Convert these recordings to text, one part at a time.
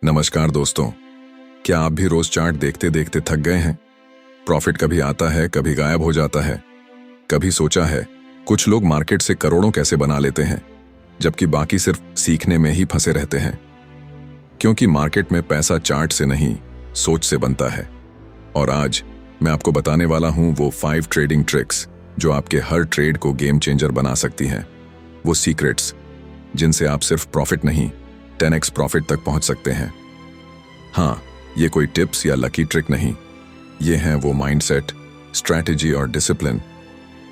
नमस्कार दोस्तों, क्या आप भी रोज चार्ट देखते देखते थक गए हैं? प्रॉफिट कभी आता है, कभी गायब हो जाता है। कभी सोचा है कुछ लोग मार्केट से करोड़ों कैसे बना लेते हैं, जबकि बाकी सिर्फ सीखने में ही फंसे रहते हैं? क्योंकि मार्केट में पैसा चार्ट से नहीं, सोच से बनता है। और आज मैं आपको बताने वाला हूं वो 5 ट्रेडिंग ट्रिक्स जो आपके हर ट्रेड को गेम चेंजर बना सकती हैं। वो सीक्रेट्स जिनसे आप सिर्फ प्रॉफिट नहीं, 10x प्रॉफिट तक पहुंच सकते हैं। हाँ, ये कोई टिप्स या लकी ट्रिक नहीं, ये हैं वो माइंडसेट, स्ट्रैटेजी और डिसिप्लिन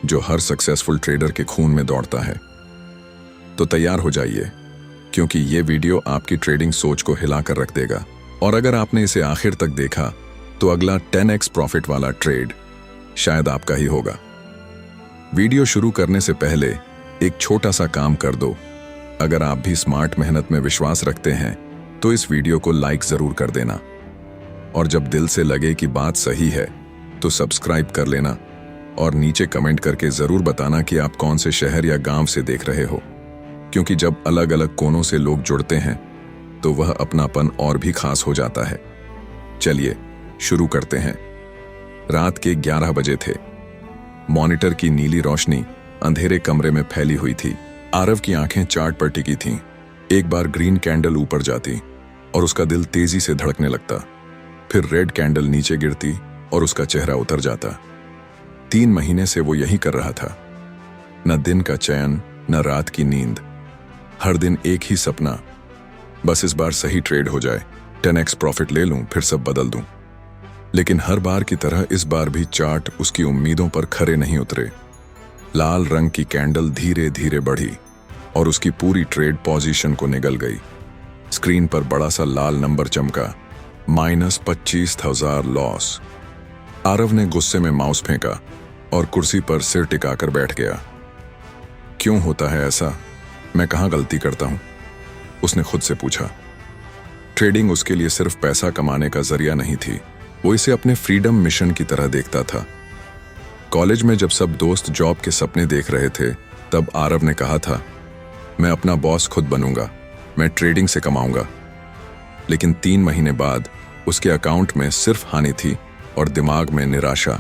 जो हर सक्सेसफुल ट्रेडर के खून में दौड़ता है। तो तैयार हो जाइए, क्योंकि ये वीडियो आपकी ट्रेडिंग सोच को हिलाकर रख देगा। और अगर आपने इसे आखिर तक देखा तो अगला 10x प्रॉफिट वाला ट्रेड शायद आपका ही होगा। वीडियो शुरू करने से पहले एक छोटा सा काम कर दो। अगर आप भी स्मार्ट मेहनत में विश्वास रखते हैं तो इस वीडियो को लाइक जरूर कर देना, और जब दिल से लगे कि बात सही है तो सब्सक्राइब कर लेना और नीचे कमेंट करके जरूर बताना कि आप कौन से शहर या गांव से देख रहे हो, क्योंकि जब अलग अलग कोनों से लोग जुड़ते हैं तो वह अपनापन और भी खास हो जाता है। चलिए शुरू करते हैं। रात के 11 बजे थे। मॉनिटर की नीली रोशनी अंधेरे कमरे में फैली हुई थी। आरव की आंखें चार्ट पर टिकी थीं। एक बार ग्रीन कैंडल ऊपर जाती और उसका दिल तेजी से धड़कने लगता, फिर रेड कैंडल नीचे गिरती और उसका चेहरा उतर जाता। 3 महीने से वो यही कर रहा था। न दिन का चैन, न रात की नींद, हर दिन एक ही सपना, बस इस बार सही ट्रेड हो जाए, 10x प्रॉफिट ले लूं, फिर सब बदल दूं। लेकिन हर बार की तरह इस बार भी चार्ट उसकी उम्मीदों पर खरे नहीं उतरे। लाल रंग की कैंडल धीरे धीरे बढ़ी और उसकी पूरी ट्रेड पोजीशन को निगल गई। स्क्रीन पर बड़ा सा लाल नंबर चमका, -25,000 लॉस। आरव ने गुस्से में माउस फेंका और कुर्सी पर सिर टिकाकर बैठ गया। क्यों होता है ऐसा? मैं कहाँ गलती करता हूं? उसने खुद से पूछा। ट्रेडिंग उसके लिए सिर्फ पैसा कमाने का जरिया नहीं थी, वो इसे अपने फ्रीडम मिशन की तरह देखता था। कॉलेज में जब सब दोस्त जॉब के सपने देख रहे थे, तब आरव ने कहा था, मैं अपना बॉस खुद बनूंगा, मैं ट्रेडिंग से कमाऊंगा। लेकिन 3 महीने बाद उसके अकाउंट में सिर्फ हानि थी और दिमाग में निराशा।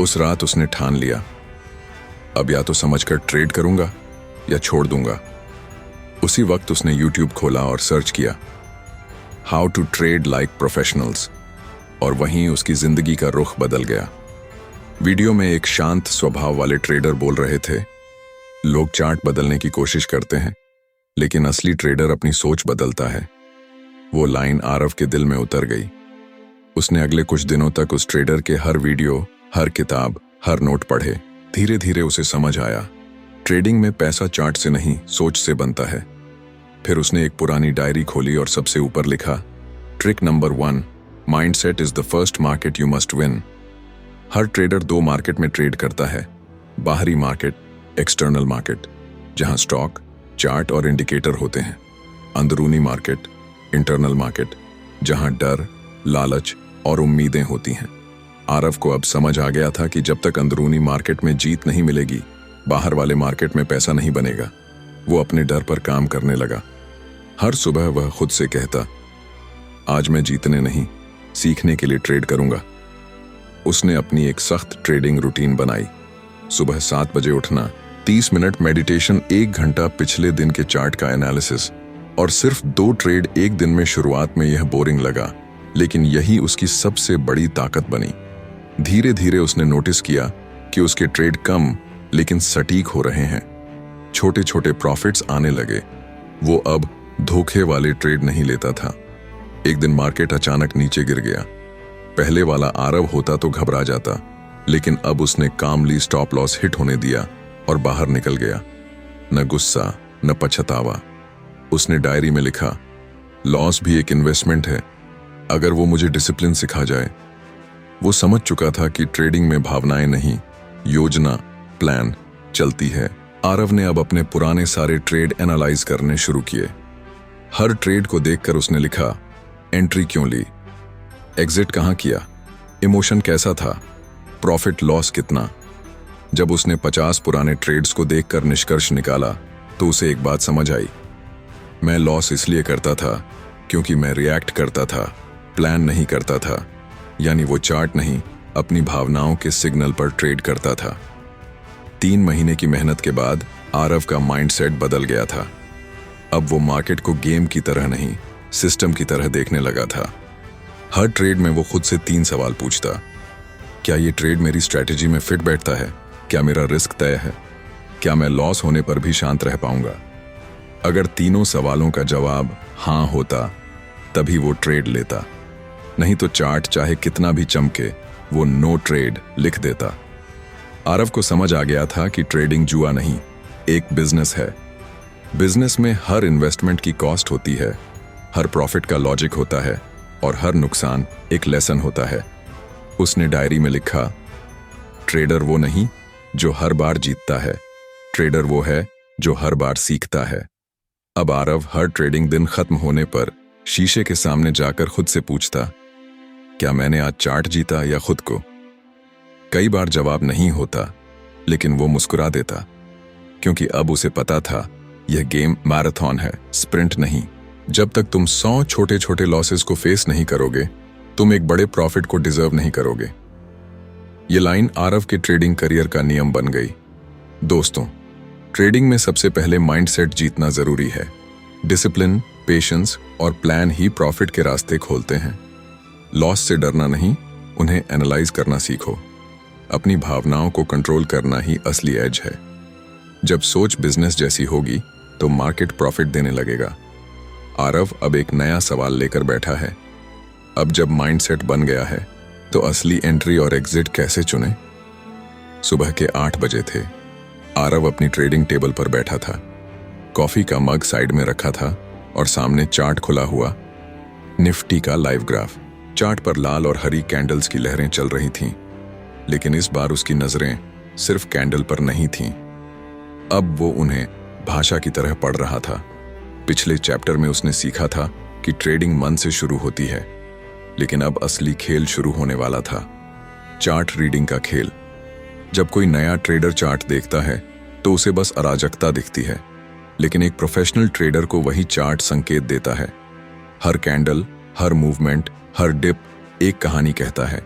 उस रात उसने ठान लिया, अब या तो समझकर ट्रेड करूंगा या छोड़ दूंगा। उसी वक्त उसने यूट्यूब खोला और सर्च किया, how to trade like professionals, और वहीं उसकी जिंदगी का रुख बदल गया। वीडियो में एक शांत स्वभाव वाले ट्रेडर बोल रहे थे, लोग चार्ट बदलने की कोशिश करते हैं, लेकिन असली ट्रेडर अपनी सोच बदलता है। वो लाइन आरव के दिल में उतर गई। उसने अगले कुछ दिनों तक उस ट्रेडर के हर वीडियो, हर किताब, हर नोट पढ़े। धीरे धीरे उसे समझ आया, ट्रेडिंग में पैसा चार्ट से नहीं, सोच से बनता है। फिर उसने एक पुरानी डायरी खोली और सबसे ऊपर लिखा, trick number 1, mindset is the first market you must win. Her trader 2 market में ट्रेड करता है, बाहरी मार्केट, एक्सटर्नल मार्केट, जहां स्टॉक, चार्ट और इंडिकेटर होते हैं। अंदरूनी मार्केट, इंटरनल मार्केट, जहां डर, लालच और उम्मीदें होती हैं। आरव को अब समझ आ गया था कि जब तक अंदरूनी मार्केट में जीत नहीं मिलेगी, बाहर वाले मार्केट में पैसा नहीं बनेगा। वो अपने डर पर काम करने लगा। हर सुबह वह खुद से कहता, आज मैं जीतने नहीं, सीखने के लिए ट्रेड करूंगा। उसने अपनी एक सख्त ट्रेडिंग रूटीन बनाई। सुबह 7 बजे उठना, 30 मिनट मेडिटेशन, 1 घंटा पिछले दिन के चार्ट का एनालिसिस, और सिर्फ 2 ट्रेड एक दिन में। शुरुआत में यह बोरिंग लगा, लेकिन यही उसकी सबसे बड़ी ताकत बनी। धीरे धीरे उसने नोटिस किया कि उसके ट्रेड कम लेकिन सटीक हो रहे हैं। छोटे छोटे प्रॉफिट्स आने लगे। वो अब धोखे वाले ट्रेड नहीं लेता था। एक दिन मार्केट अचानक नीचे गिर गया। पहले वाला आरव होता तो घबरा जाता, लेकिन अब उसने कामली स्टॉप लॉस हिट होने दिया और बाहर निकल गया। न गुस्सा, न पछतावा। उसने डायरी में लिखा, लॉस भी एक इन्वेस्टमेंट है, अगर वो मुझे डिसिप्लिन सिखा जाए। वो समझ चुका था कि ट्रेडिंग में भावनाएं नहीं, योजना, प्लान चलती है। आरव ने अब अपने पुराने सारे ट्रेड एनालाइज करने शुरू किए। हर ट्रेड को देखकर उसने लिखा, एंट्री क्यों ली, एग्जिट कहां किया, इमोशन कैसा था, प्रॉफिट लॉस कितना। जब उसने 50 पुराने ट्रेड्स को देखकर निष्कर्ष निकाला तो उसे एक बात समझ आई, मैं लॉस इसलिए करता था क्योंकि मैं रिएक्ट करता था, प्लान नहीं करता था। यानी वो चार्ट नहीं, अपनी भावनाओं के सिग्नल पर ट्रेड करता था। 3 महीने की मेहनत के बाद आरव का माइंडसेट बदल गया था। अब वो मार्केट को गेम की तरह नहीं, सिस्टम की तरह देखने लगा था। हर ट्रेड में वो खुद से 3 सवाल पूछता। क्या ये ट्रेड मेरी स्ट्रैटेजी में फिट बैठता है? क्या मेरा रिस्क तय है? क्या मैं लॉस होने पर भी शांत रह पाऊंगा? अगर तीनों सवालों का जवाब हाँ होता, तभी वो ट्रेड लेता। नहीं तो चार्ट चाहे कितना भी चमके, वो नो ट्रेड लिख देता। आरव को समझ आ गया था कि ट्रेडिंग जुआ नहीं, एक बिजनेस है। बिजनेस में हर इन्वेस्टमेंट की कॉस्ट होती है, हर प्रॉफिट का लॉजिक होता है और हर नुकसान एक लेसन होता है। उसने डायरी में लिखा, ट्रेडर वो नहीं जो हर बार जीतता है, ट्रेडर वो है जो हर बार सीखता है। अब आरव हर ट्रेडिंग दिन खत्म होने पर शीशे के सामने जाकर खुद से पूछता, क्या मैंने आज चार्ट जीता या खुद को? कई बार जवाब नहीं होता, लेकिन वो मुस्कुरा देता, क्योंकि अब उसे पता था यह गेम मैराथन है, स्प्रिंट नहीं। जब तक तुम 100 छोटे छोटे लॉसेस को फेस नहीं करोगे, तुम एक बड़े प्रॉफिट को डिजर्व नहीं करोगे। ये लाइन आरव के ट्रेडिंग करियर का नियम बन गई। दोस्तों, ट्रेडिंग में सबसे पहले माइंडसेट जीतना जरूरी है। डिसिप्लिन, पेशेंस और प्लान ही प्रॉफिट के रास्ते खोलते हैं। लॉस से डरना नहीं, उन्हें एनालाइज करना सीखो। अपनी भावनाओं को कंट्रोल करना ही असली एज है। जब सोच बिजनेस जैसी होगी तो मार्केट प्रॉफिट देने लगेगा। आरव अब एक नया सवाल लेकर बैठा है। अब जब माइंडसेट बन गया है, तो असली एंट्री और एग्जिट कैसे चुने? सुबह के 8 बजे थे। आरव अपनी ट्रेडिंग टेबल पर बैठा था। कॉफी का मग साइड में रखा था और सामने चार्ट खुला हुआ। निफ्टी का लाइव ग्राफ। चार्ट पर लाल और हरी कैंडल्स की लहरें चल रही थीं, लेकिन इस बार उसकी नजरें सिर्फ कैंडल पर नहीं थीं। अब वो उन्हें भाषा की तरह पढ़ रहा था। पिछले चैप्टर में उसने सीखा था कि ट्रेडिंग मन से शुरू होती है, लेकिन अब असली खेल शुरू होने वाला था। चार्ट रीडिंग का खेल। जब कोई नया ट्रेडर चार्ट देखता है तो उसे बस अराजकता दिखती है, लेकिन एक प्रोफेशनल ट्रेडर को वही चार्ट संकेत देता है। हर कैंडल, हर मूवमेंट, हर डिप एक कहानी कहता है।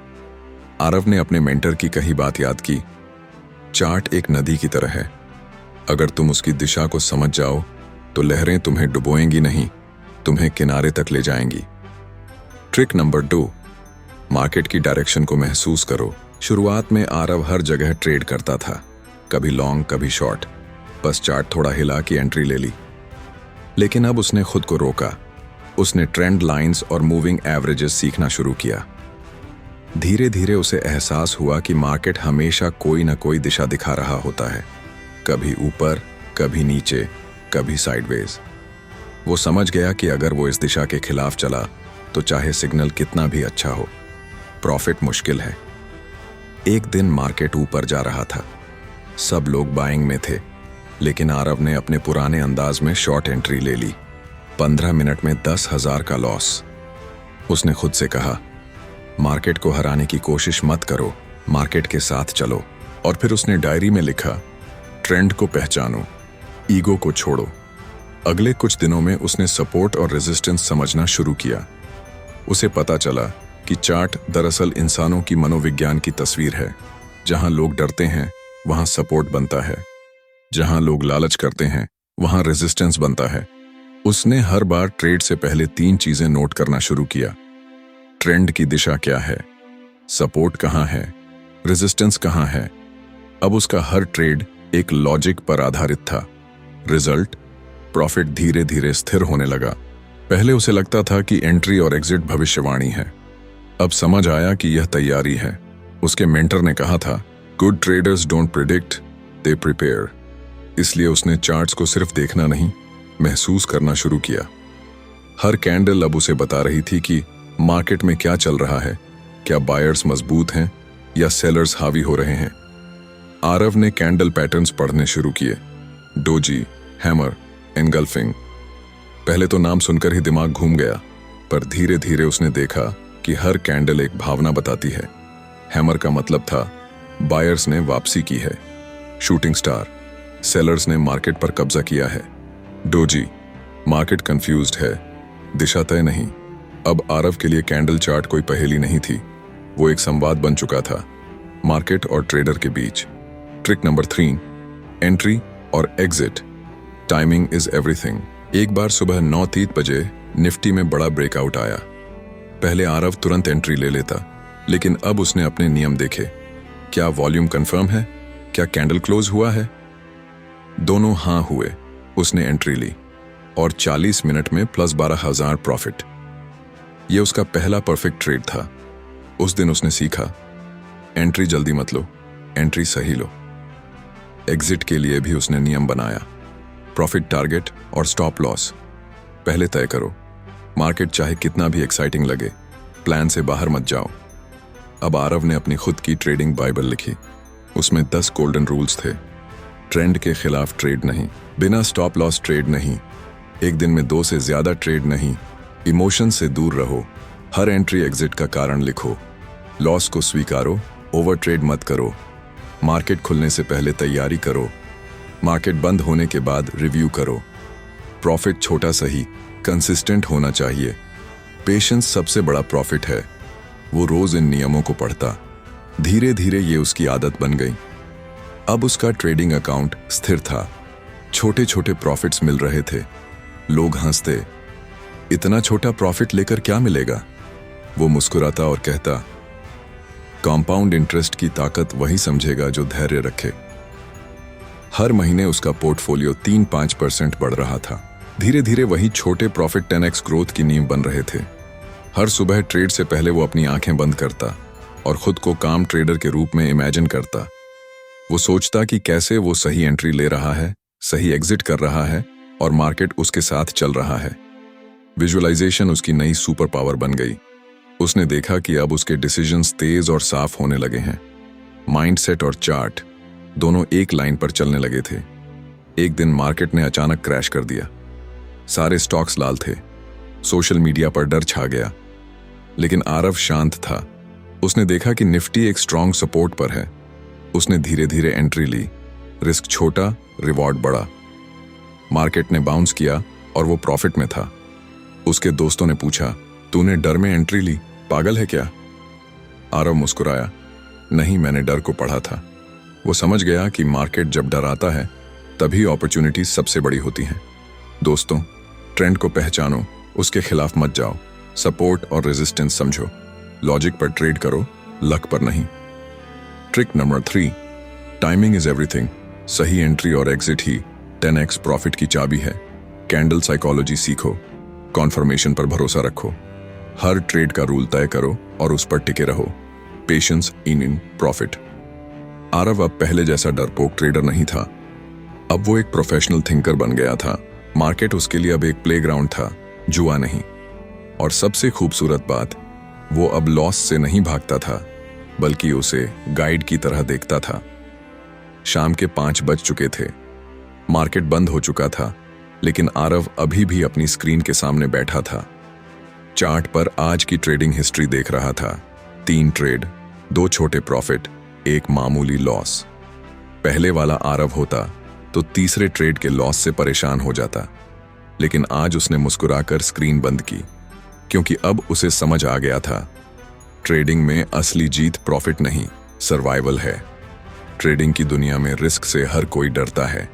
आरव ने अपने मेंटर की कही बात याद की। चार्ट एक नदी की तरह है। अगर तुम उसकी दिशा को समझ जाओ तो लहरें तुम्हें डुबोएंगी नहीं, तुम्हें किनारे तक ले जाएंगी। ट्रिक नंबर 2, मार्केट की डायरेक्शन को महसूस करो। शुरुआत में आरव हर जगह ट्रेड करता था, कभी लॉन्ग कभी शॉर्ट। बस चार्ट थोड़ा हिला कि एंट्री ले ली। लेकिन अब उसने खुद को रोका। उसने ट्रेंड लाइंस और मूविंग एवरेजेस सीखना शुरू किया। धीरे धीरे उसे एहसास हुआ कि मार्केट हमेशा कोई न कोई दिशा दिखा रहा होता है, कभी ऊपर, कभी नीचे, कभी साइडवेज। वो समझ गया कि अगर वो इस दिशा के खिलाफ चला तो चाहे सिग्नल कितना भी अच्छा हो, प्रॉफिट मुश्किल है। एक दिन मार्केट ऊपर जा रहा था। सब लोग बाइंग में थे, लेकिन आरव ने अपने पुराने अंदाज में शॉर्ट एंट्री ले ली। 15 मिनट में 10,000 का लॉस। उसने खुद से कहा, मार्केट को हराने की कोशिश मत करो, मार्केट के साथ चलो। और फिर उसने डायरी में लिखा, ट्रेंड को पहचानो, ईगो को छोड़ो। अगले कुछ दिनों में उसने सपोर्ट और रेजिस्टेंस समझना शुरू किया। उसे पता चला कि चार्ट दरअसल इंसानों की मनोविज्ञान की तस्वीर है। जहां लोग डरते हैं वहां सपोर्ट बनता है, जहां लोग लालच करते हैं वहां रेजिस्टेंस बनता है। उसने हर बार ट्रेड से पहले 3 चीजें नोट करना शुरू किया। ट्रेंड की दिशा क्या है, सपोर्ट कहां है, रेजिस्टेंस कहां है। अब उसका हर ट्रेड एक लॉजिक पर आधारित था। रिजल्ट, प्रॉफिट धीरे धीरे स्थिर होने लगा। पहले उसे लगता था कि एंट्री और एग्जिट भविष्यवाणी है, अब समझ आया कि यह तैयारी है। उसके मेंटर ने कहा था, good traders don't predict, they prepare. इसलिए उसने चार्ट्स को सिर्फ देखना नहीं, महसूस करना शुरू किया। हर कैंडल अब उसे बता रही थी कि मार्केट में क्या चल रहा है, क्या बायर्स मजबूत हैं या सेलर्स हावी हो रहे हैं। आरव ने कैंडल पैटर्न्स पढ़ने शुरू किए। Doji, hammer, engulfing. पहले तो नाम सुनकर ही दिमाग घूम गया, पर धीरे धीरे उसने देखा कि हर कैंडल एक भावना बताती है। हैमर का मतलब था बायर्स ने वापसी की है, शूटिंग स्टार, सेलर्स ने मार्केट पर कब्जा किया है। डोजी, मार्केट कंफ्यूज्ड है, दिशा तय नहीं। अब आरव के लिए कैंडल चार्ट कोई पहेली नहीं थी, वो एक संवाद बन चुका था मार्केट और ट्रेडर के बीच। ट्रिक नंबर 3, एंट्री और एग्जिट। Timing is everything. एक बार सुबह 9:30 बजे निफ्टी में बड़ा ब्रेकआउट आया। पहले आरव तुरंत एंट्री ले लेता, लेकिन अब उसने अपने नियम देखे। क्या वॉल्यूम कंफर्म है? क्या कैंडल क्लोज हुआ है? दोनों हाँ हुए। उसने एंट्री ली और 40 मिनट में प्लस 12,000 प्रॉफिट। यह उसका पहला परफेक्ट ट्रेड था। उस दिन उसने सीखा, एंट्री जल्दी मत लो, एंट्री सही लो। एग्जिट के लिए भी उसने नियम बनाया, प्रॉफिट टारगेट और स्टॉप लॉस पहले तय करो। मार्केट चाहे कितना भी एक्साइटिंग लगे, प्लान से बाहर मत जाओ। अब आरव ने अपनी खुद की ट्रेडिंग बाइबल लिखी। उसमें 10 गोल्डन रूल्स थे। ट्रेंड के खिलाफ ट्रेड नहीं, बिना स्टॉप लॉस ट्रेड नहीं, एक दिन में 2 से ज्यादा ट्रेड नहीं, इमोशन से दूर रहो, हर एंट्री एग्जिट का कारण लिखो, लॉस को स्वीकारो, ओवर ट्रेड मत करो, मार्केट खुलने से पहले तैयारी करो, मार्केट बंद होने के बाद रिव्यू करो, प्रॉफिट छोटा सही कंसिस्टेंट होना चाहिए, पेशेंस सबसे बड़ा प्रॉफिट है। वो रोज इन नियमों को पढ़ता। धीरे धीरे ये उसकी आदत बन गई। अब उसका ट्रेडिंग अकाउंट स्थिर था, छोटे छोटे प्रॉफिट्स मिल रहे थे, लोग हंसते, इतना छोटा प्रॉफिट लेकर क्या मिलेगा? वो मुस्कुराता और कहता, कंपाउंड इंटरेस्ट की ताकत वही समझेगा जो धैर्य रखे। हर महीने उसका पोर्टफोलियो 3-5% बढ़ रहा था। धीरे धीरे वही छोटे प्रॉफिट 10x ग्रोथ की नींव बन रहे थे। हर सुबह ट्रेड से पहले वो अपनी आंखें बंद करता और खुद को काम ट्रेडर के रूप में इमेजिन करता। वो सोचता कि कैसे वो सही एंट्री ले रहा है, सही एग्जिट कर रहा है और मार्केट उसके साथ चल रहा है। विजुअलाइजेशन उसकी नई सुपर पावर बन गई। उसने देखा कि अब उसके डिसीजंस तेज और साफ होने लगे हैं। माइंडसेट और चार्ट दोनों एक लाइन पर चलने लगे थे। एक दिन मार्केट ने अचानक क्रैश कर दिया। सारे स्टॉक्स लाल थे। सोशल मीडिया पर डर छा गया, लेकिन आरव शांत था। उसने देखा कि निफ्टी एक स्ट्रॉन्ग सपोर्ट पर है। उसने धीरे धीरे एंट्री ली। रिस्क छोटा, रिवॉर्ड बड़ा। मार्केट ने बाउंस किया और वो प्रॉफिट में था। उसके दोस्तों ने पूछा, तूने डर में एंट्री ली, पागल है क्या? आरव मुस्कुराया, नहीं, मैंने डर को पढ़ा था। वो समझ गया कि मार्केट जब डराता है तभी अपॉर्चुनिटी सबसे बड़ी होती हैं। दोस्तों, ट्रेंड को पहचानो, उसके खिलाफ मत जाओ, सपोर्ट और रेजिस्टेंस समझो, लॉजिक पर ट्रेड करो, लक पर नहीं। Trick number 3, timing is everything. सही एंट्री और एग्जिट ही 10x प्रॉफिट की चाबी है। कैंडल साइकोलॉजी सीखो, कॉन्फर्मेशन पर भरोसा रखो, हर ट्रेड का रूल तय करो और उस पर टिके रहो। Patience in profit. आरव अब पहले जैसा डरपोक ट्रेडर नहीं था। अब वो एक प्रोफेशनल थिंकर बन गया था। मार्केट उसके लिए अब एक प्लेग्राउंड था, जुआ नहीं। और सबसे खूबसूरत बात, वो अब लॉस से नहीं भागता था, बल्कि उसे गाइड की तरह देखता था। शाम के 5 बज चुके थे। मार्केट बंद हो चुका था, लेकिन आरव अभी भी अपनी स्क्रीन के सामने बैठा था। चार्ट पर आज की ट्रेडिंग हिस्ट्री देख रहा था। 3 ट्रेड, 2 छोटे प्रॉफिट, 1 मामूली लॉस। पहले वाला आरव होता तो तीसरे ट्रेड के लॉस से परेशान हो जाता, लेकिन आज उसने मुस्कुराकर स्क्रीन बंद की, क्योंकि अब उसे समझ आ गया था, ट्रेडिंग में असली जीत प्रॉफिट नहीं, सर्वाइवल है। ट्रेडिंग की दुनिया में रिस्क से हर कोई डरता है,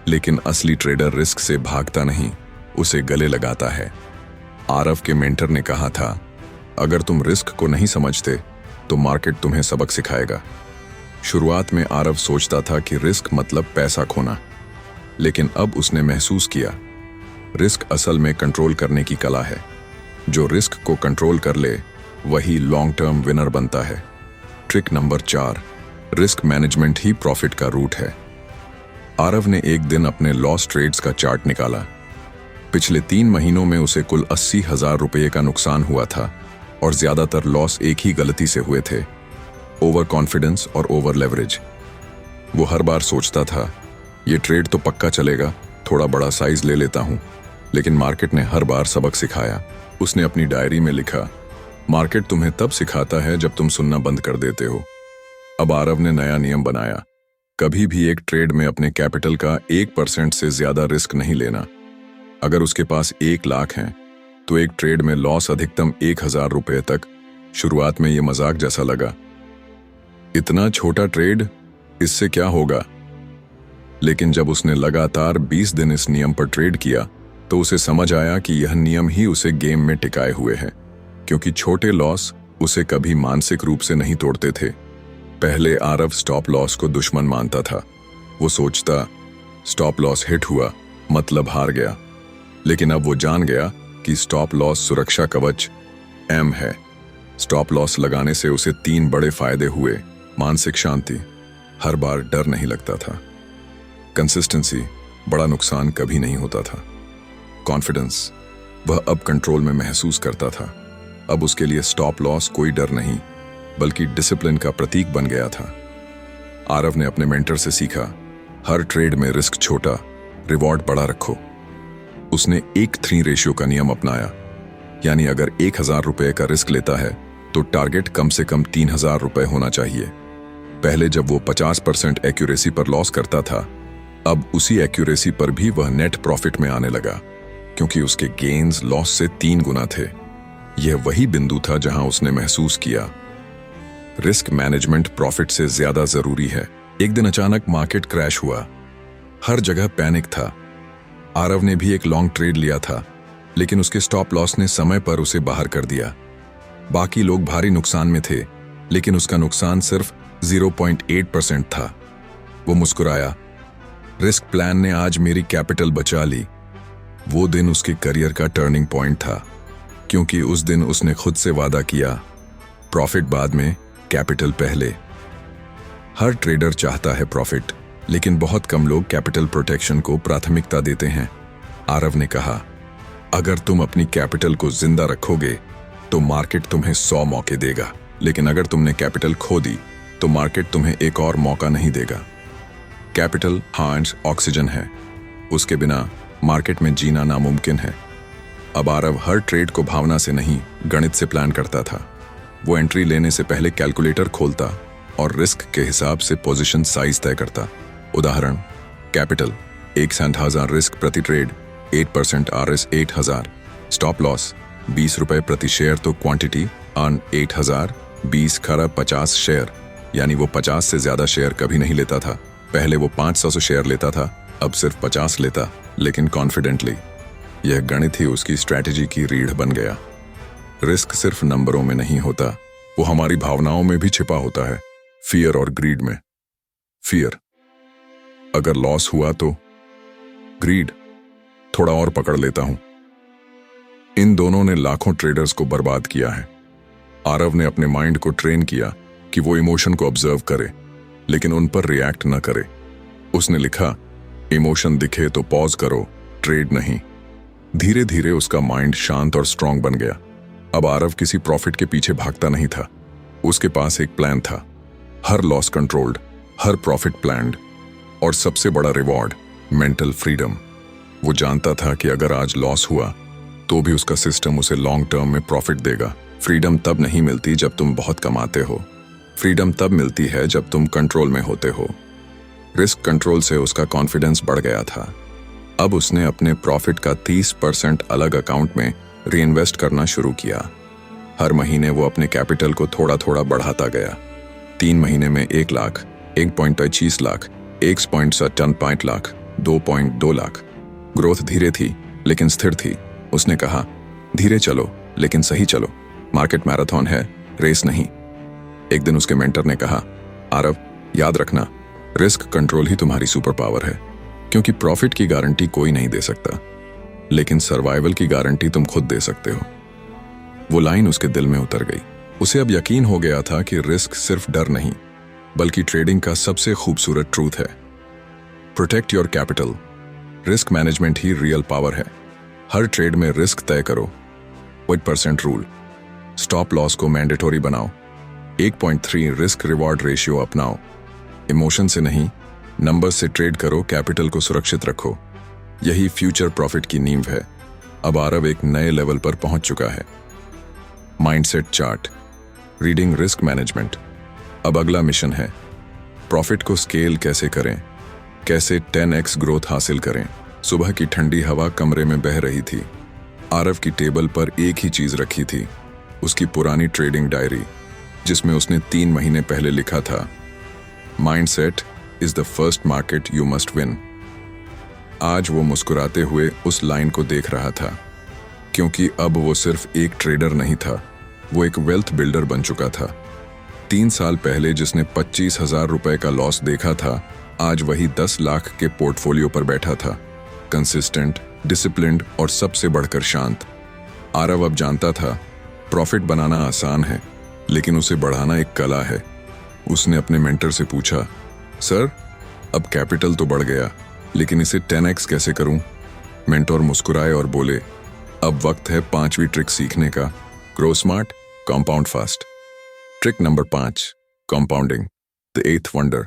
लेकिन असली ट्रेडर रिस्क से भागता नहीं, उसे गले लगाता है। आरव के मेंटर ने कहा था, अगर तुम रिस्क को नहीं समझते तो मार्केट तुम्हें सबक सिखाएगा। शुरुआत में आरव सोचता था कि रिस्क मतलब पैसा खोना, लेकिन अब उसने महसूस किया, रिस्क असल में कंट्रोल करने की कला है। जो रिस्क को कंट्रोल कर ले वही लॉन्ग टर्म विनर बनता है। ट्रिक नंबर 4, रिस्क मैनेजमेंट ही प्रॉफिट का रूट है। आरव ने एक दिन अपने लॉस ट्रेड्स का चार्ट निकाला। पिछले 3 महीनों में उसे कुल 80,000 रुपये का नुकसान हुआ था और ज्यादातर लॉस एक ही गलती से हुए थे, ओवर कॉन्फिडेंस और ओवर लेवरेज। वो हर बार सोचता था, ये ट्रेड तो पक्का चलेगा, थोड़ा बड़ा साइज ले लेता हूं, लेकिन मार्केट ने हर बार सबक सिखाया। उसने अपनी डायरी में लिखा, मार्केट तुम्हें तब सिखाता है जब तुम सुनना बंद कर देते हो। अब आरव ने नया नियम बनाया, कभी भी एक ट्रेड में अपने कैपिटल का 1% से ज्यादा रिस्क नहीं लेना। अगर उसके पास 1 लाख है तो एक ट्रेड में लॉस अधिकतम 1000 रुपये तक। शुरुआत में ये मजाक जैसा लगा, इतना छोटा ट्रेड, इससे क्या होगा। लेकिन जब उसने लगातार 20 दिन इस नियम पर ट्रेड किया तो उसे समझ आया कि यह नियम ही उसे गेम में टिकाए हुए है, क्योंकि छोटे लॉस उसे कभी मानसिक रूप से नहीं तोड़ते थे। पहले आरव स्टॉप लॉस को दुश्मन मानता था। वो सोचता स्टॉप लॉस हिट हुआ मतलब हार गया। लेकिन अब वो जान गया कि स्टॉप लॉस सुरक्षा कवच एम है। स्टॉप लॉस लगाने से उसे 3 बड़े फायदे हुए। मानसिक शांति, हर बार डर नहीं लगता था। कंसिस्टेंसी, बड़ा नुकसान कभी नहीं होता था। कॉन्फिडेंस, वह अब कंट्रोल में महसूस करता था। अब उसके लिए स्टॉप लॉस कोई डर नहीं बल्कि डिसिप्लिन का प्रतीक बन गया था। आरव ने अपने मेंटर से सीखा, हर ट्रेड में रिस्क छोटा, रिवॉर्ड बड़ा रखो। उसने 1:3 रेशियो का नियम अपनाया, यानी अगर 1000 रुपये का रिस्क लेता है तो टारगेट कम से कम 3000 रुपये होना चाहिए। पहले जब वो 50% एक्यूरेसी पर लॉस करता था, अब उसी एक्यूरेसी पर भी वह नेट प्रॉफिट में आने लगा, क्योंकि उसके गेन्स लॉस से 3 गुना थे। यह वही बिंदु था जहां उसने महसूस किया, रिस्क मैनेजमेंट प्रॉफिट से ज्यादा जरूरी है। एक दिन अचानक मार्केट क्रैश हुआ। हर जगह पैनिक था। आरव ने भी एक लॉन्ग ट्रेड लिया था, लेकिन उसके स्टॉप लॉस ने समय पर उसे बाहर कर दिया। बाकी लोग भारी नुकसान में थे, लेकिन उसका नुकसान सिर्फ 0.8% था। वो मुस्कुराया, रिस्क प्लान ने आज मेरी कैपिटल बचा ली। वो दिन उसके करियर का टर्निंग पॉइंट था, क्योंकि उस दिन उसने खुद से वादा किया, प्रॉफिट बाद में, कैपिटल पहले। हर ट्रेडर चाहता है प्रॉफिट, लेकिन बहुत कम लोग कैपिटल प्रोटेक्शन को प्राथमिकता देते हैं। आरव ने कहा, अगर तुम अपनी कैपिटल को जिंदा रखोगे तो मार्केट तुम्हें 100 मौके देगा, लेकिन अगर तुमने कैपिटल खो दी तो मार्केट तुम्हें एक और मौका नहीं देगा। कैपिटल हार्ट्स ऑक्सीजन है, उसके बिना मार्केट में जीना नामुमकिन है। अब आरव हर ट्रेड को भावना से नहीं, गणित से प्लान करता था। वो एंट्री लेने से पहले कैलकुलेटर खोलता और रिस्क के हिसाब से पोजीशन साइज तय करता। उदाहरण, कैपिटल 1,000 रिस्क प्रति ट्रेड, 8% RS 8000, स्टॉप लॉस 20 रुपए प्रति शेयर, तो क्वांटिटी अर्न 8000, 20 खरब 50 शेयर, यानी वो 50 से ज्यादा शेयर कभी नहीं लेता था। पहले वो 500 शेयर लेता था, अब सिर्फ 50 लेता, लेकिन कॉन्फिडेंटली। यह गणित ही उसकी स्ट्रैटेजी की रीढ़ बन गया। रिस्क सिर्फ नंबरों में नहीं होता, वो हमारी भावनाओं में भी छिपा होता है, फियर और ग्रीड में। फियर, अगर लॉस हुआ तो। ग्रीड, थोड़ा और पकड़ लेता हूं। इन दोनों ने लाखों ट्रेडर्स को बर्बाद किया है। आरव ने अपने माइंड को ट्रेन किया कि वो इमोशन को ऑब्जर्व करे, लेकिन उन पर रिएक्ट न करे। उसने लिखा, इमोशन दिखे तो पॉज करो, ट्रेड नहीं। धीरे धीरे उसका माइंड शांत और स्ट्रांग बन गया। अब आरव किसी प्रॉफिट के पीछे भागता नहीं था। उसके पास एक प्लान था, हर लॉस कंट्रोल्ड, हर प्रॉफिट प्लान्ड, और सबसे बड़ा रिवॉर्ड, मेंटल फ्रीडम। वो जानता था कि अगर आज लॉस हुआ तो भी उसका सिस्टम उसे लॉन्ग टर्म में प्रॉफिट देगा। फ्रीडम तब नहीं मिलती जब तुम बहुत कमाते हो, फ्रीडम तब मिलती है जब तुम कंट्रोल में होते हो। रिस्क कंट्रोल से उसका कॉन्फिडेंस बढ़ गया था। अब उसने अपने प्रॉफिट का 30% अलग अकाउंट में रीइन्वेस्ट करना शुरू किया। हर महीने वो अपने कैपिटल को थोड़ा थोड़ा बढ़ाता गया। 3 महीने में 1 लाख, 1.25 लाख, 1.75 लाख, 2.2 लाख। ग्रोथ धीरे थी लेकिन स्थिर थी। उसने कहा, धीरे चलो लेकिन सही चलो, मार्केट मैराथन है, रेस नहीं। एक दिन उसके मेंटर ने कहा, आरव, याद रखना, रिस्क कंट्रोल ही तुम्हारी सुपर पावर है, क्योंकि प्रॉफिट की गारंटी कोई नहीं दे सकता, लेकिन सर्वाइवल की गारंटी तुम खुद दे सकते हो। वो लाइन उसके दिल में उतर गई। उसे अब यकीन हो गया था कि रिस्क सिर्फ डर नहीं, बल्कि ट्रेडिंग का सबसे खूबसूरत ट्रूथ है। Protect your capital, risk management he real power है। हर ट्रेड में रिस्क तय करो, 8% रूल, स्टॉप लॉस को मैंडेटोरी बनाओ, 1.3 रिस्क रिवॉर्ड रेशियो अपनाओ। इमोशन से नहीं, नंबर से ट्रेड करो, कैपिटल को सुरक्षित रखो। यही फ्यूचर प्रॉफिट की नींव है। अब आरव एक नए लेवल पर पहुंच चुका है। Mindset chart, reading risk management. अब अगला मिशन है, प्रॉफिट को स्केल कैसे करें, कैसे 10x ग्रोथ हासिल करें। सुबह की ठंडी हवा कमरे में बह रही थी। आरव की टेबल पर एक ही चीज रखी थी, उसकी पुरानी ट्रेडिंग डायरी, जिसमें उसने 3 महीने पहले लिखा था, mindset is the first market you must win. आज वो मुस्कुराते हुए उस लाइन को देख रहा था, क्योंकि अब वो सिर्फ एक ट्रेडर नहीं था, वो एक वेल्थ बिल्डर बन चुका था। 3 साल पहले जिसने 25,000 रुपए का लॉस देखा था, आज वही 10 लाख के पोर्टफोलियो पर बैठा था, कंसिस्टेंट, डिसिप्लिन्ड और सबसे बढ़कर शांत। आरव अब जानता था, प्रॉफिट बनाना आसान है, लेकिन उसे बढ़ाना एक कला है। उसने अपने मेंटर से पूछा, सर, अब कैपिटल तो बढ़ गया, लेकिन इसे 10x कैसे करूं? मेंटर मुस्कुराए और बोले, अब वक्त है 5वीं ट्रिक सीखने का, grow smart, compound fast. Trick number 5, compounding, the 8th wonder.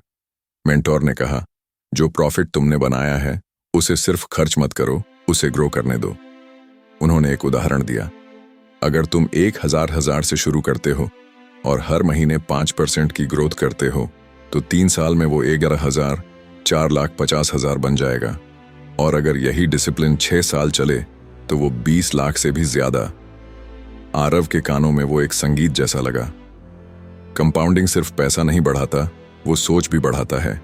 Mentor ने कहा, जो प्रॉफिट तुमने बनाया है उसे सिर्फ खर्च मत करो, उसे ग्रो करने दो। उन्होंने एक उदाहरण दिया, अगर तुम 1,000 से शुरू करते हो और हर महीने 5% की ग्रोथ करते हो, तो 3 साल में वो 11,000, 4,50,000 बन जाएगा। और अगर यही डिसिप्लिन 6 साल चले तो वो 20 लाख से भी ज्यादा। आरव के कानों में वो एक संगीत जैसा लगा। कंपाउंडिंग सिर्फ पैसा नहीं बढ़ाता, वो सोच भी बढ़ाता है।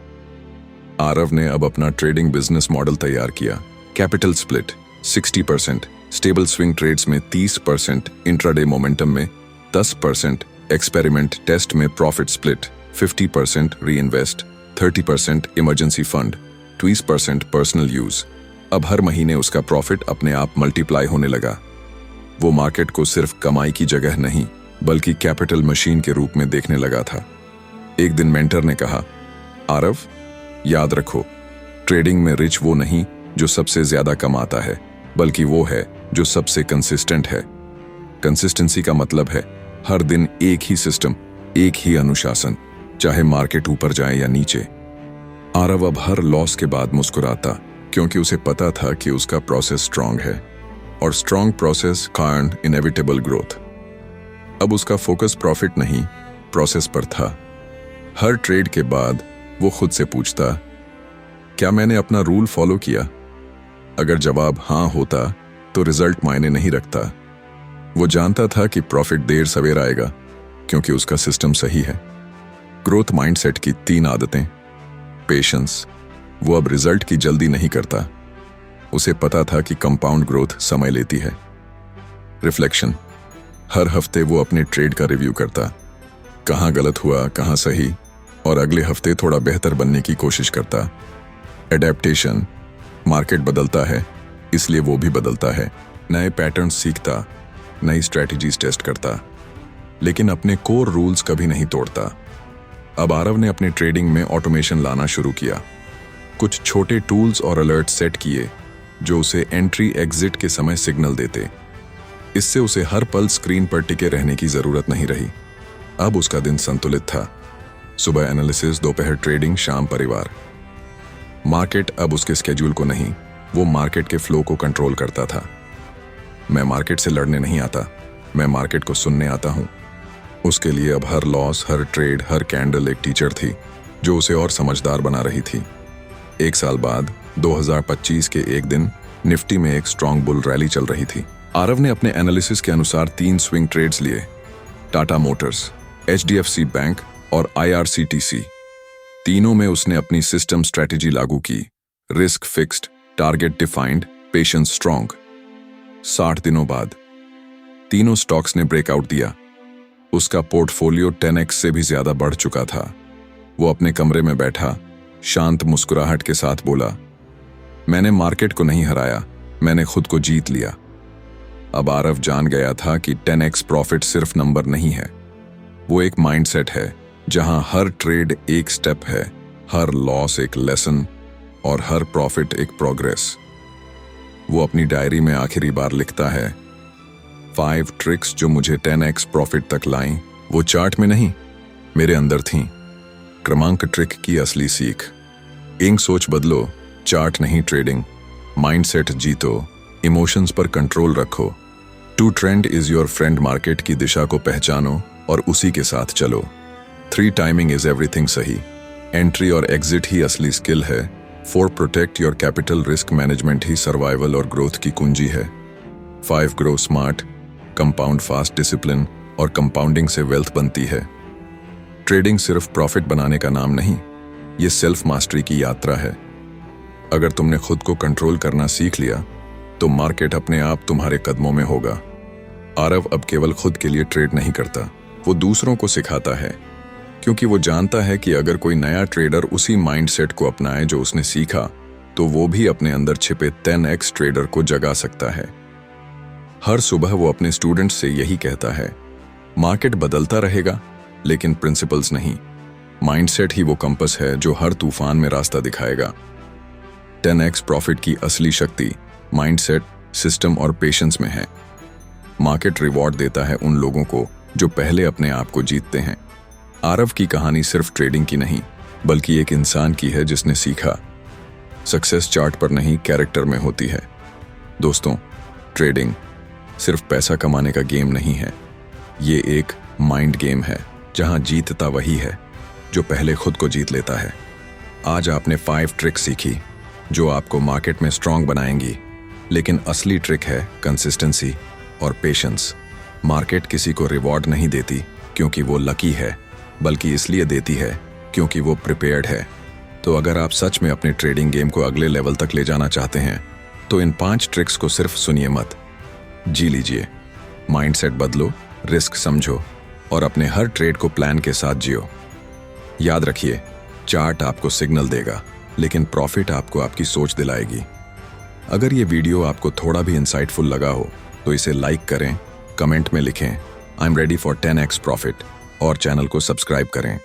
आरव ने अब अपना ट्रेडिंग बिजनेस मॉडल तैयार किया। Capital split 60%, stable swing trades में 30%, इंट्राडे मोमेंटम में 10%, एक्सपेरिमेंट टेस्ट में profit split 50%, reinvest 30%, emergency fund 20% personal use. अब हर महीने उसका प्रॉफिट अपने आप मल्टीप्लाई होने लगा। वो मार्केट को सिर्फ कमाई की जगह नहीं, बल्कि कैपिटल मशीन के रूप में देखने लगा था। एक दिन मेंटर ने कहा, आरव, याद रखो, ट्रेडिंग में रिच वो नहीं जो सबसे ज्यादा कमाता है, बल्कि वो है जो सबसे कंसिस्टेंट है। कंसिस्टेंसी का मतलब है हर दिन एक ही सिस्टम, एक ही अनुशासन, चाहे मार्केट ऊपर जाए या नीचे। आरव अब हर लॉस के बाद मुस्कुराता, क्योंकि उसे पता था कि उसका प्रोसेस स्ट्रांग है, और स्ट्रांग प्रोसेस कारण इनएविटेबल ग्रोथ। अब उसका फोकस प्रॉफिट नहीं, प्रोसेस पर था। हर ट्रेड के बाद वो खुद से पूछता, क्या मैंने अपना रूल फॉलो किया? अगर जवाब हाँ होता तो रिजल्ट मायने नहीं रखता। वो जानता था कि प्रॉफिट देर सवेर आएगा, क्योंकि उसका सिस्टम सही है। ग्रोथ माइंडसेट की 3 आदतें। पेशेंस, वो अब रिजल्ट की जल्दी नहीं करता, उसे पता था कि कंपाउंड ग्रोथ समय लेती है। रिफ्लेक्शन, हर हफ्ते वो अपने ट्रेड का रिव्यू करता, कहाँ गलत हुआ, कहाँ सही, और अगले हफ्ते थोड़ा बेहतर बनने की कोशिश करता। एडेप्टेशन, मार्केट बदलता है, इसलिए वो भी बदलता है, नए पैटर्न्स सीखता, नई स्ट्रेटजीज टेस्ट करता, लेकिन अपने कोर रूल्स कभी नहीं तोड़ता। अब आरव ने अपने ट्रेडिंग में ऑटोमेशन लाना शुरू किया। कुछ छोटे टूल्स और अलर्ट सेट किए जो उसे एंट्री एग्जिट के समय सिग्नल देते। इससे उसे हर पल स्क्रीन पर टिके रहने की जरूरत नहीं रही। अब उसका दिन संतुलित था, सुबह एनालिसिस, दोपहर ट्रेडिंग, शाम परिवार। मार्केट अब उसके स्केड्यूल को नहीं, वो मार्केट के फ्लो को कंट्रोल करता था। मैं मार्केट से लड़ने नहीं आता, मैं मार्केट को सुनने आता हूँ। उसके लिए अब हर लॉस, हर ट्रेड, हर कैंडल एक टीचर थी, जो उसे और समझदार बना रही थी। 1 साल बाद 2025 के एक दिन निफ्टी में एक स्ट्रॉन्ग बुल रैली चल रही थी। आरव ने अपने एनालिसिस के अनुसार 3 स्विंग ट्रेड्स लिए, टाटा मोटर्स, HDFC बैंक और IRCTC। तीनों में उसने अपनी सिस्टम स्ट्रेटेजी लागू की, risk fixed, target defined, patience strong. 60 दिनों बाद तीनों स्टॉक्स ने ब्रेकआउट दिया। उसका पोर्टफोलियो 10x से भी ज्यादा बढ़ चुका था। वो अपने कमरे में बैठा, शांत मुस्कुराहट के साथ बोला, मैंने मार्केट को नहीं हराया, मैंने खुद को जीत लिया। अब आरव जान गया था कि 10x प्रॉफिट सिर्फ नंबर नहीं है, वो एक माइंडसेट है, जहां हर ट्रेड एक स्टेप है, हर लॉस एक लेसन और हर प्रॉफिट एक प्रोग्रेस। वो अपनी डायरी में आखिरी बार लिखता है, 5 ट्रिक्स जो मुझे 10x प्रॉफिट तक लाईं, वो चार्ट में नहीं, मेरे अंदर थीं। क्रमांक ट्रिक की असली सीख। इंक सोच बदलो, चार्ट नहीं ट्रेडिंग। माइंडसेट जीतो, इमोशंस पर कंट्रोल रखो। To trend is your friend, market की दिशा को पहचानो और उसी के साथ चलो। 3 टाइमिंग इज एवरीथिंग सही। एंट्री और एग्जिट ही असली स्किल है। 4 protect your capital, risk management he survival और ग्रोथ की कुंजी है। 5 grow smart, compound fast discipline और कंपाउंडिंग से वेल्थ बनती है। ट्रेडिंग सिर्फ प्रॉफिट बनाने का नाम नहीं, ये सेल्फ मास्टरी की यात्रा है। अगर तुमने खुद को कंट्रोल करना सीख लिया तो मार्केट अपने आप तुम्हारे कदमों में होगा। आरव अब केवल खुद के लिए ट्रेड नहीं करता, वो दूसरों को सिखाता है, क्योंकि वो जानता है कि अगर कोई नया ट्रेडर उसी माइंडसेट को अपनाए जो उसने सीखा तो वो भी अपने अंदर छिपे 10x ट्रेडर को जगा सकता है। हर सुबह वो अपने स्टूडेंट्स से यही कहता है, मार्केट बदलता रहेगा लेकिन प्रिंसिपल्स नहीं। माइंडसेट ही वो कंपस है जो हर तूफान में रास्ता दिखाएगा। 10x प्रॉफिट की असली शक्ति माइंडसेट, सिस्टम और पेशेंस में है। मार्केट रिवॉर्ड देता है उन लोगों को जो पहले अपने आप को जीतते हैं। आरव की कहानी सिर्फ ट्रेडिंग की नहीं, बल्कि एक इंसान की है जिसने सीखा, सक्सेस चार्ट पर नहीं कैरेक्टर में होती है। दोस्तों, ट्रेडिंग सिर्फ पैसा कमाने का गेम नहीं है, ये एक माइंड गेम है जहां जीतता वही है जो पहले खुद को जीत लेता है। आज आपने 5 ट्रिक्स सीखी जो आपको मार्केट में स्ट्रांग बनाएंगी, लेकिन असली ट्रिक है कंसिस्टेंसी और पेशेंस। मार्केट किसी को रिवॉर्ड नहीं देती क्योंकि वो लकी है, बल्कि इसलिए देती है क्योंकि वो प्रिपेयर्ड है। तो अगर आप सच में अपने ट्रेडिंग गेम को अगले लेवल तक ले जाना चाहते हैं तो इन 5 ट्रिक्स को सिर्फ सुनिए मत, जी लीजिए। माइंडसेट बदलो, रिस्क समझो और अपने हर ट्रेड को प्लान के साथ जियो। याद रखिए, चार्ट आपको सिग्नल देगा, लेकिन प्रॉफिट आपको आपकी सोच दिलाएगी। अगर ये वीडियो आपको थोड़ा भी इंसाइटफुल लगा हो तो इसे लाइक करें, कमेंट में लिखें I am ready for 10x profit और चैनल को सब्सक्राइब करें।